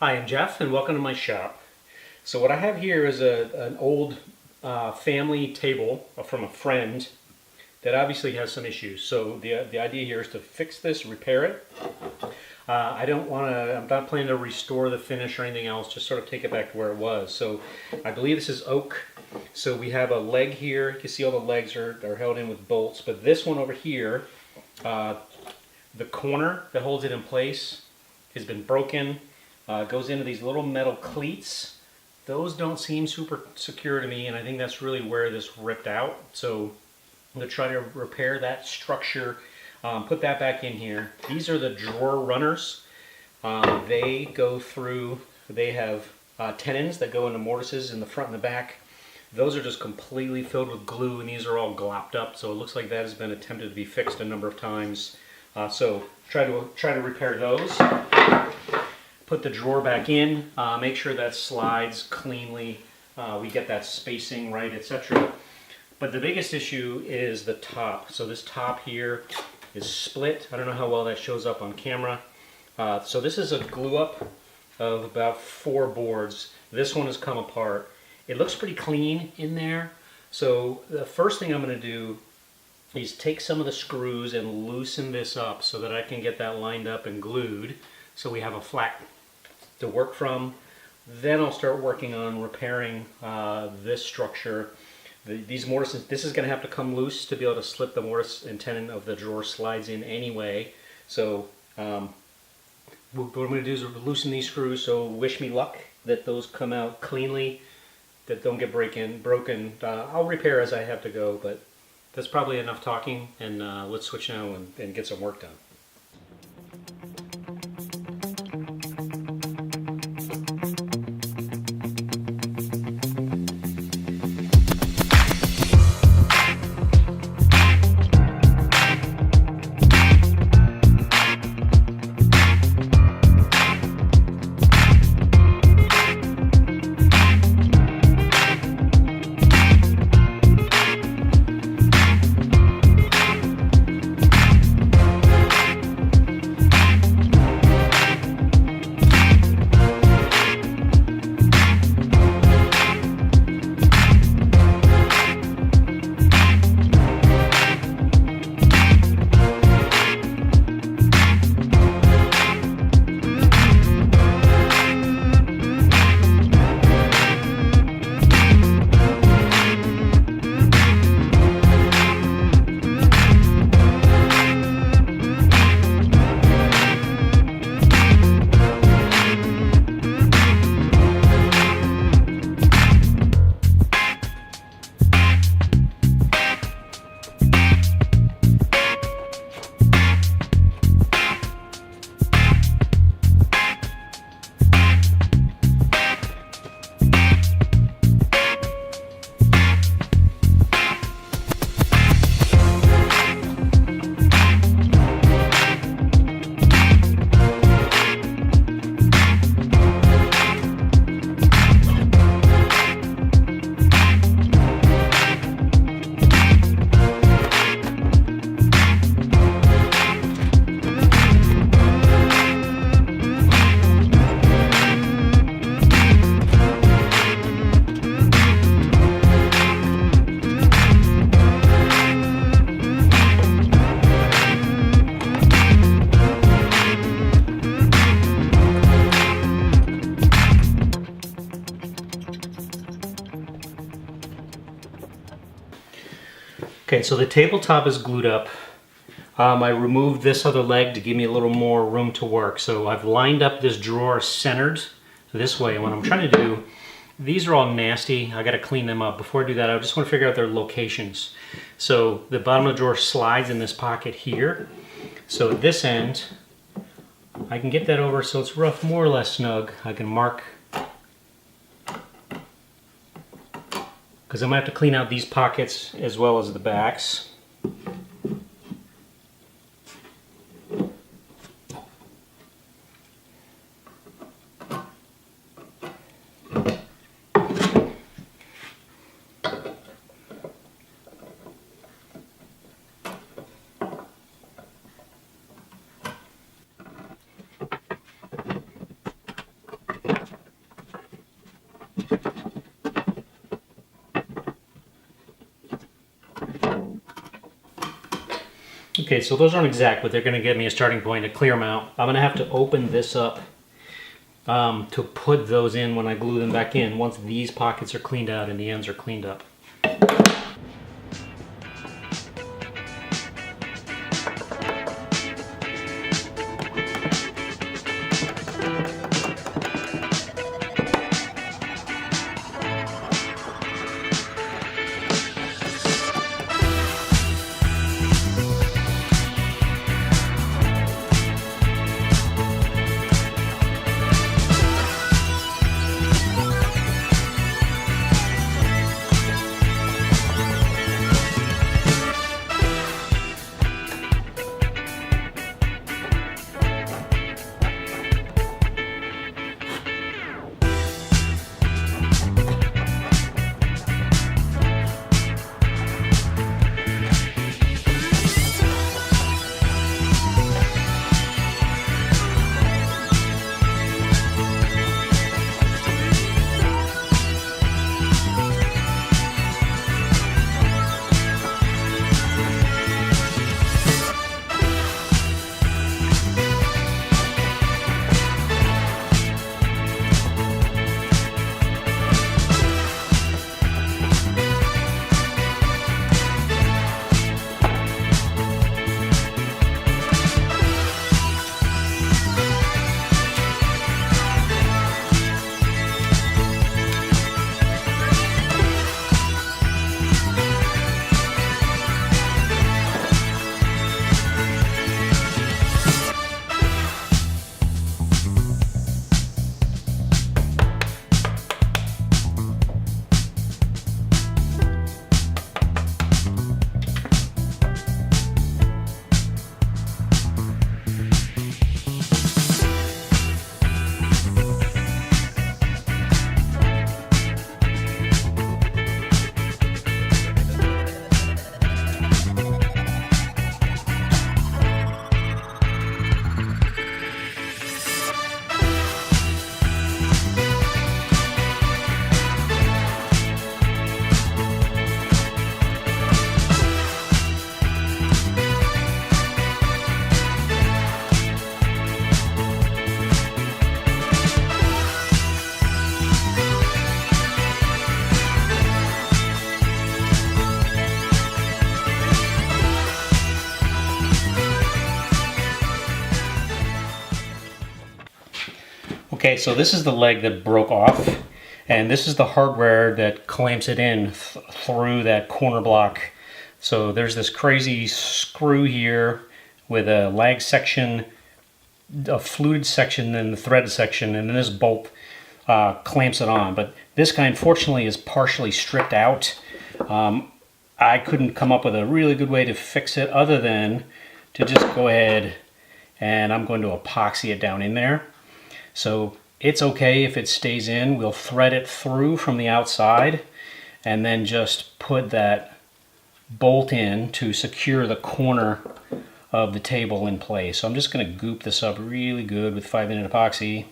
Hi, I'm Jeff and welcome to my shop. So what I have here is an old family table from a friend that obviously has some issues. So the idea here is to fix this, repair it. I'm not planning to restore the finish or anything else, just sort of take it back to where it was. So I believe this is oak. So we have a leg here. You can see all the legs are held in with bolts, but this one over here, the corner that holds it in place has been broken. Goes into these little metal cleats. Those don't seem super secure to me, and I think that's really where this ripped out. So I'm going to try to repair that structure, put that back in here. These are the drawer runners. They have tenons that go into mortises in the front and the back. Those are just completely filled with glue, and these are all glopped up, so it looks like that has been attempted to be fixed a number of times. So try to repair those. Put the drawer back in, make sure that slides cleanly, we get that spacing right, etc. But the biggest issue is the top. So this top here is split. I don't know how well that shows up on camera. So this is a glue up of about 4 boards. This one has come apart. It looks pretty clean in there. So the first thing I'm going to do is take some of the screws and loosen this up so that I can get that lined up and glued so we have a flat to work from. Then I'll start working on repairing this structure. These mortises, this is going to have to come loose to be able to slip the mortise and tenon of the drawer slides in anyway. So what I'm going to do is loosen these screws, so wish me luck that those come out cleanly, that don't get broken. I'll repair as I have to go, but that's probably enough talking, and let's switch now and get some work done. Okay, so the tabletop is glued up. I removed this other leg to give me a little more room to work. So I've lined up this drawer centered this way. And what I'm trying to do, these are all nasty. I got to clean them up. Before I do that, I just want to figure out their locations. So the bottom of the drawer slides in this pocket here. So at this end, I can get that over so it's rough, more or less snug. I can mark, because I'm going to have to clean out these pockets as well as the backs. Okay, so those aren't exact, but they're going to give me a starting point, a clear mount. I'm going to have to open this up to put those in when I glue them back in, once these pockets are cleaned out and the ends are cleaned up. Okay, so this is the leg that broke off, and this is the hardware that clamps it in through that corner block. So there's this crazy screw here with a lag section, a fluted section, then the threaded section, and then this bolt clamps it on. But this guy, unfortunately, is partially stripped out. I couldn't come up with a really good way to fix it other than to just go ahead and I'm going to epoxy it down in there. So it's okay if it stays in. We'll thread it through from the outside and then just put that bolt in to secure the corner of the table in place. So I'm just going to goop this up really good with 5-minute epoxy.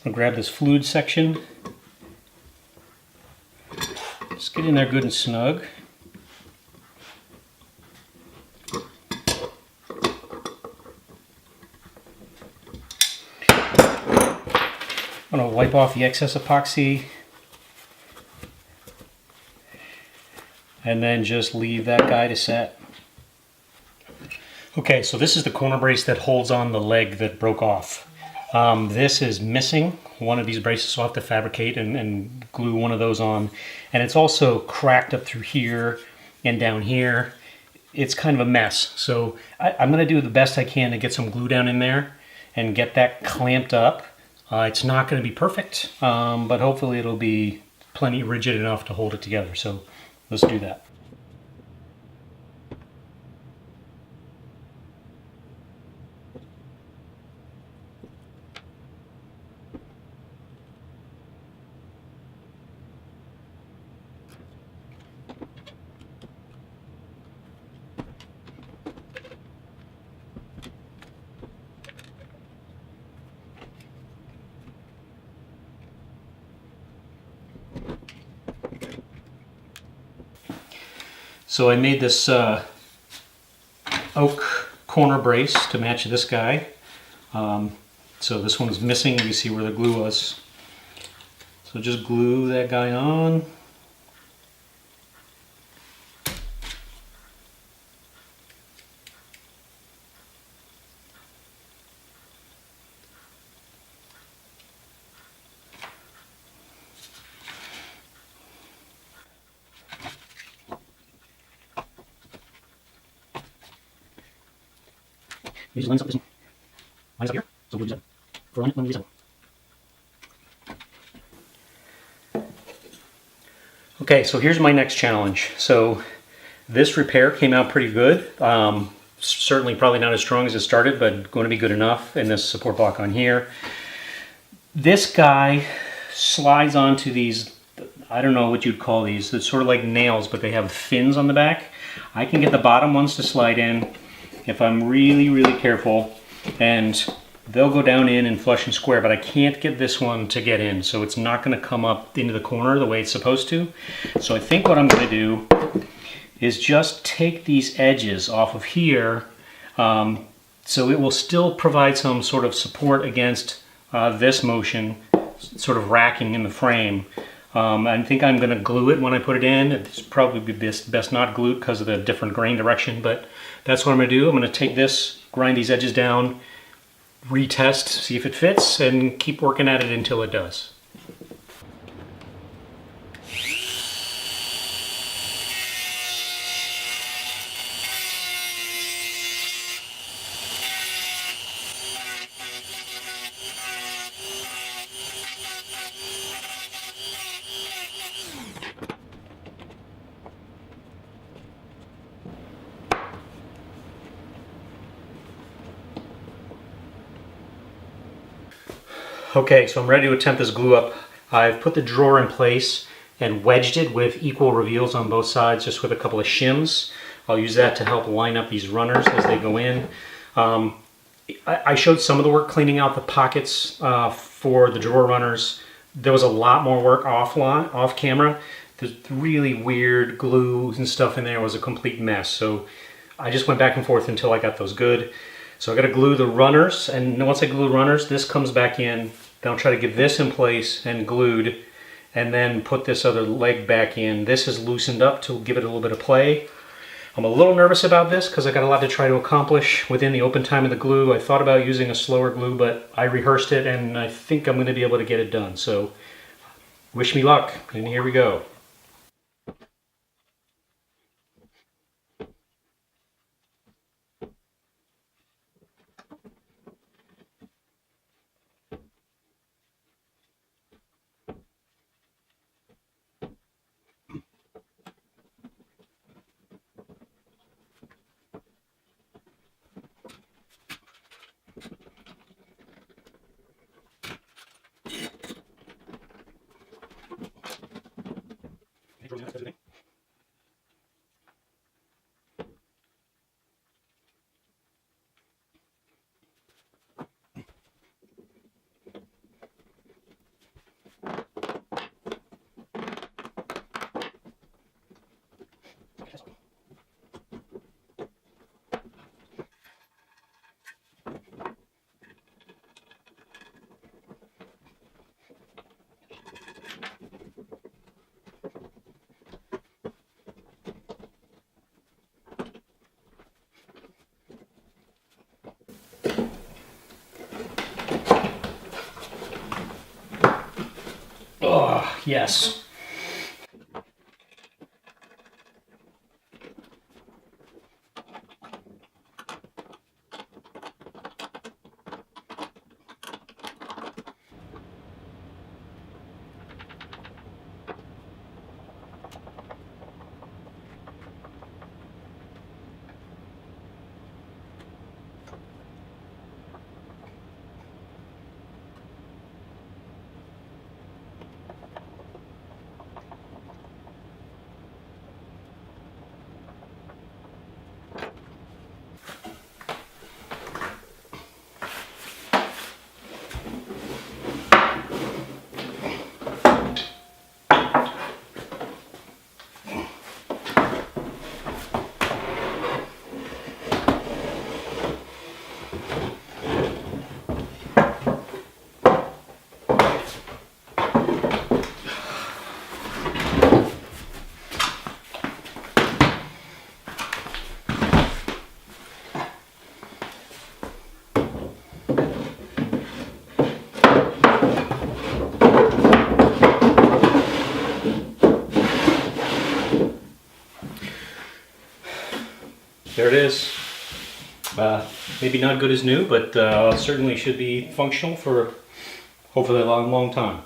I'll grab this fluid section, just get in there good and snug. I'm going to wipe off the excess epoxy and then just leave that guy to set. Okay, so this is the corner brace that holds on the leg that broke off. This is missing one of these braces, so I'll have to fabricate and glue one of those on. And it's also cracked up through here and down here. It's kind of a mess. So I'm going to do the best I can to get some glue down in there and get that clamped up. It's not going to be perfect, but hopefully it'll be plenty rigid enough to hold it together. So let's do that. So I made this oak corner brace to match this guy. So this one's missing. You see where the glue was. So just glue that guy on. You just line up this one. Line up here. So we'll do that. For line it when we resettle. Okay, so here's my next challenge. So this repair came out pretty good. Certainly probably not as strong as it started, but going to be good enough. And this support block on here. This guy slides onto these, I don't know what you'd call these. It's sort of like nails, but they have fins on the back. I can get the bottom ones to slide in if I'm really, really careful, and they'll go down in and flush and square, but I can't get this one to get in, so it's not going to come up into the corner the way it's supposed to. So I think what I'm going to do is just take these edges off of here, so it will still provide some sort of support against this motion, sort of racking in the frame. I think I'm going to glue it when I put it in. It's probably best not glued because of the different grain direction, but that's what I'm going to do. I'm going to take this, grind these edges down, retest, see if it fits, and keep working at it until it does. Okay, so I'm ready to attempt this glue up. I've put the drawer in place and wedged it with equal reveals on both sides, just with a couple of shims. I'll use that to help line up these runners as they go in. I showed some of the work cleaning out the pockets for the drawer runners. There was a lot more work off camera. There's really weird glue and stuff in there. It was a complete mess. So I just went back and forth until I got those good. So I got to glue the runners, and once I glue runners, this comes back in. Then I'll try to get this in place and glued, and then put this other leg back in. This is loosened up to give it a little bit of play. I'm a little nervous about this because I got a lot to try to accomplish within the open time of the glue. I thought about using a slower glue, but I rehearsed it, and I think I'm going to be able to get it done. So wish me luck, and here we go. Oh, yes. there it is. Maybe not good as new, but certainly should be functional for hopefully a long, long time.